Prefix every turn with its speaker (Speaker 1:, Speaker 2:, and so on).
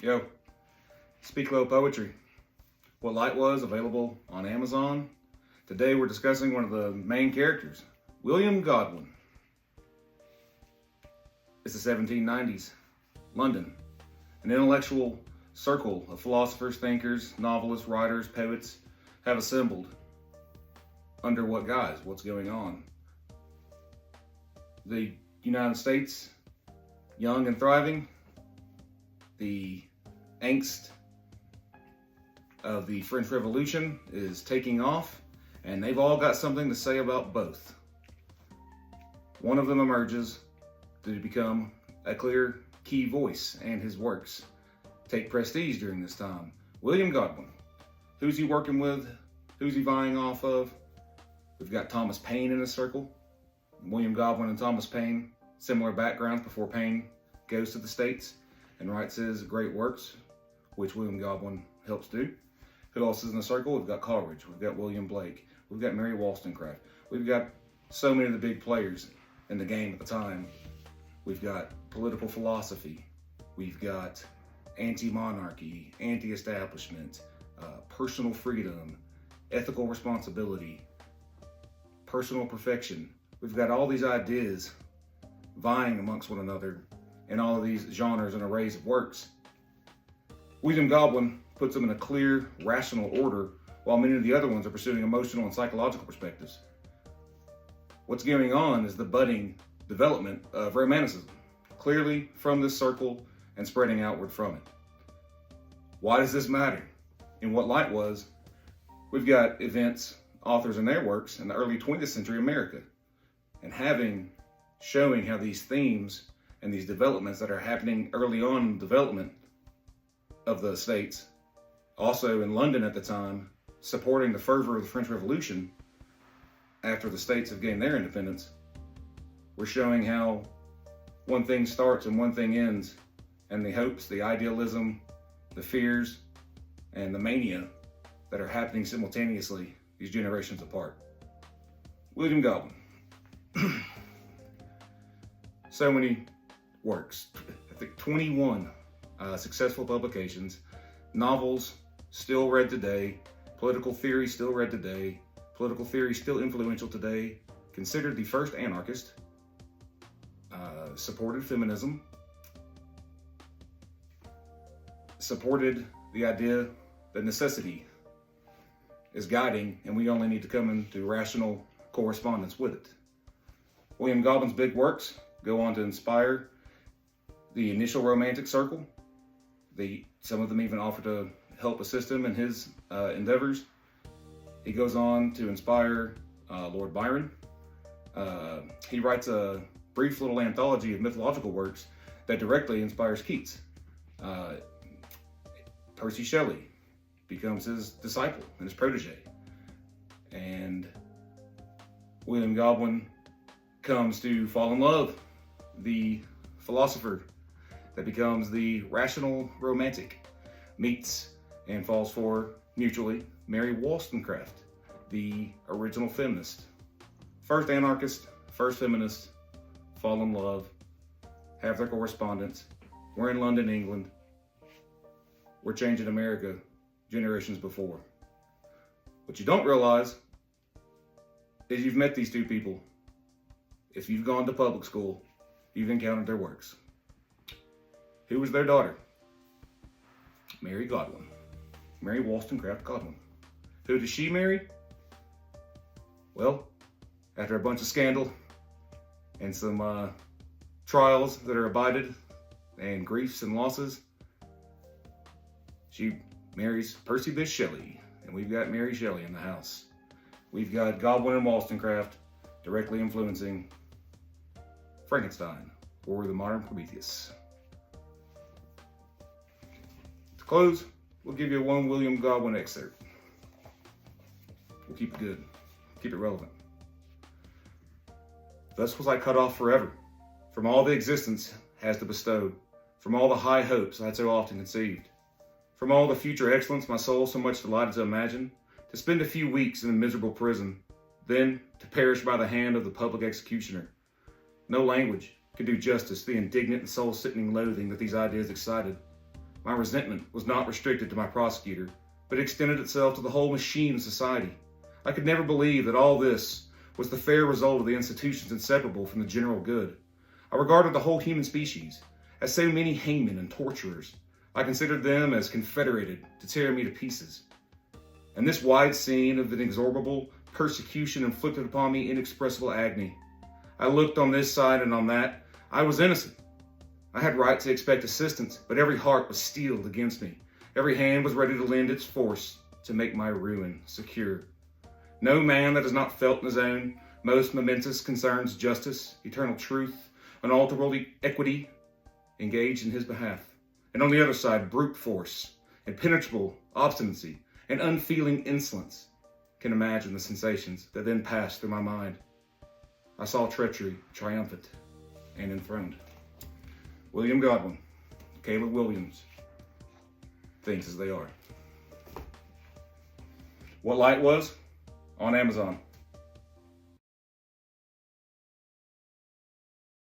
Speaker 1: Yo, Speak Low Poetry. What Light Was, available on Amazon. Today we're discussing one of the main characters, William Godwin. It's the 1790s, London. An intellectual circle of philosophers, thinkers, novelists, writers, poets have assembled. Under what guise? What's going on? The United States, young and thriving. The angst of the French Revolution is taking off, and they've all got something to say about both. One of them emerges to become a clear key voice, and his works take prestige during this time. William Godwin. Who's he working with? Who's he vying off of? We've got Thomas Paine in a circle. William Godwin and Thomas Paine, similar backgrounds before Paine goes to the States and writes his great works, which William Godwin helps do. Who else is in the circle? We've got Coleridge, we've got William Blake, we've got Mary Wollstonecraft. We've got so many of the big players in the game at the time. We've got political philosophy, we've got anti-monarchy, anti-establishment, personal freedom, ethical responsibility, personal perfection. We've got all these ideas vying amongst one another in all of these genres and arrays of works. William Godwin puts them in a clear, rational order, while many of the other ones are pursuing emotional and psychological perspectives. What's going on is the budding development of Romanticism, clearly from this circle and spreading outward from it. Why does this matter? In What Light Was, we've got events, authors and their works in the early 20th century America, and showing how these themes and these developments that are happening early on in the development of the states, also in London at the time, supporting the fervor of the French Revolution after the states have gained their independence. We're showing how one thing starts and one thing ends, and the hopes, the idealism, the fears, and the mania that are happening simultaneously these generations apart. William Godwin. So many works, I think 21 successful publications, novels still read today, political theory still read today, political theory still influential today, considered the first anarchist, supported feminism, supported the idea that necessity is guiding and we only need to come into rational correspondence with it. William Godwin's big works go on to inspire the initial Romantic circle. Some of them even offer to help assist him in his endeavors. He goes on to inspire Lord Byron. He writes a brief little anthology of mythological works that directly inspires Keats. Percy Shelley becomes his disciple and his protege. And William Godwin comes to fall in love, the philosopher that becomes the rational romantic, meets and falls for, mutually, Mary Wollstonecraft, the original feminist. First anarchist, first feminist, fall in love, have their correspondence. We're in London, England. We're changing America generations before. What you don't realize is you've met these two people. If you've gone to public school, you've encountered their works. Who was their daughter? Mary Godwin. Mary Wollstonecraft Godwin. Who does she marry? Well, after a bunch of scandal and some trials that are abided and griefs and losses, she marries Percy Shelley, and we've got Mary Shelley in the house. We've got Godwin and Wollstonecraft directly influencing Frankenstein, or the modern Prometheus. To close, we'll give you one William Godwin excerpt. We'll keep it good, keep it relevant. Thus was I cut off forever, from all the existence has to bestow, from all the high hopes I had so often conceived, from all the future excellence my soul so much delighted to imagine, to spend a few weeks in a miserable prison, then to perish by the hand of the public executioner. No language could do justice to the indignant and soul-sickening loathing that these ideas excited. My resentment was not restricted to my prosecutor, but extended itself to the whole machine of society. I could never believe that all this was the fair result of the institutions inseparable from the general good. I regarded the whole human species as so many hangmen and torturers. I considered them as confederated to tear me to pieces. And this wide scene of inexorable persecution inflicted upon me inexpressible agony. I looked on this side and on that. I was innocent. I had right to expect assistance, but every heart was steeled against me. Every hand was ready to lend its force to make my ruin secure. No man that has not felt in his own most momentous concerns justice, eternal truth, unalterable equity, engaged in his behalf. And on the other side, brute force, impenetrable obstinacy, and unfeeling insolence. Can imagine the sensations that then passed through my mind. I saw treachery triumphant and enthroned. William Godwin, Caleb Williams, things as they are. What Light Was? On Amazon.